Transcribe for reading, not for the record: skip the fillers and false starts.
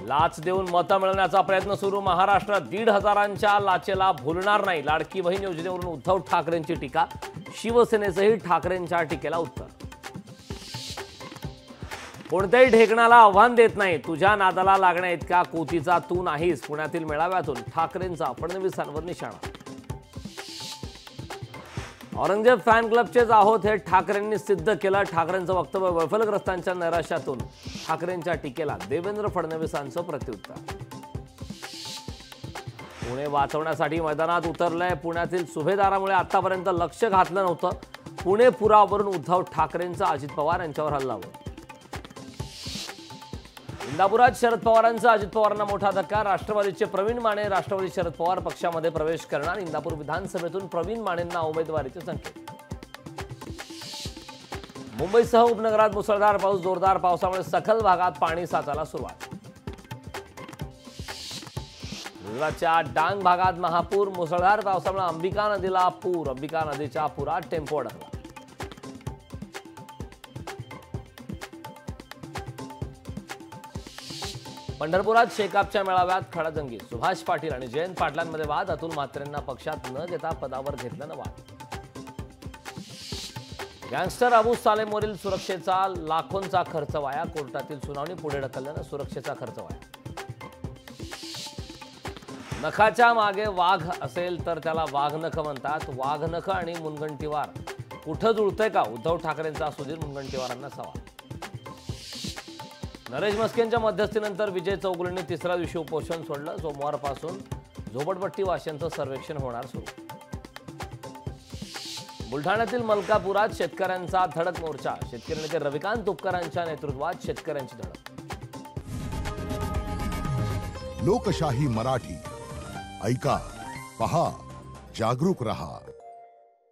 लाच देऊन मतं मिळवण्याचा प्रयत्न सुरू महाराष्ट्रात 1,500च्या लाचेला भुलणार नाही लाडकी बहीण योजनेवरून उद्धव ठाकरेंची टीका शिवसेनेचंही ठाकरेंच्या टीकेला उत्तर कोणत्याही ढेकणाला आव्हान देत नाही तुझ्या नादाला लागण्या इतका कोतीचा तू नाहीस पुण्यातील मेळाव्यातून ठाकरेंचा फडणवीसांवर निशाणा औरंगजेब फॅन क्लबचेच आहोत हे ठाकरेंनी सिद्ध केलं ठाकरेंचं वक्तव्य वैफल्यग्रस्तांच्या नैराश्यातून ठाकरेंच्या टीकेला देवेंद्र फडणवीसांचं प्रत्युत्तर पुणे वाचवण्यासाठी मैदानात उतरलंय पुण्यातील सुभेदारामुळे आतापर्यंत लक्ष घातलं नव्हतं पुणे पुरावरून उद्धव ठाकरेंचा अजित पवार यांच्यावर हल्लावर इंदापुरात शरद पवारांचा अजित पवारांना मोठा धक्का राष्ट्रवादीचे प्रवीण माने राष्ट्रवादी शरद पवार पक्षामध्ये प्रवेश करणार इंदापूर विधानसभेतून प्रवीण मानेंना उमेदवारीचे संकेत मुंबईसह उपनगरात मुसळधार पाऊस जोरदार पावसामुळे सखल भागात पाणी साचायला सुरुवात गुजरातच्या डांग भागात महापूर मुसळधार पावसामुळे अंबिका नदीला पूर अंबिका नदीच्या पुरात टेम्पो अडकला पंढरपुरात शेकापच्या मेळाव्यात खडाजंगी सुभाष पाटील आणि जयंत पाटलांमध्ये वाद अतुल म्हात्रेंना पक्षात न घेता पदावर घेतल्यानं वाद गँगस्टर अबू सालेमवरील सुरक्षेचा लाखोंचा खर्च वाया कोर्टातील सुनावणी पुढे ढकलल्यानं सुरक्षेचा खर्च वाया नखाच्या मागे वाघ असेल तर त्याला वाघनख म्हणतात वाघनख आणि मुनगंटीवार कुठं जुळतंय का उद्धव ठाकरेंचा सुधीर मुनगंटीवारांना सवाल नरेश मस्केंच्या मध्यस्थीनंतर विजय चौगुलेंनी तिसऱ्या दिवशी उपोषण सोडलं सोमवारपासून झोपडपट्टी वाशियांचं सर्वेक्षण होणार सुरू बुलढाण्यातील मलकापुरात शेतकऱ्यांचा धडक मोर्चा शेतकरी नेते रविकांत तुपकरांच्या नेतृत्वात शेतकऱ्यांची धडक लोकशाही मराठी ऐका पहा जागरूक रहा।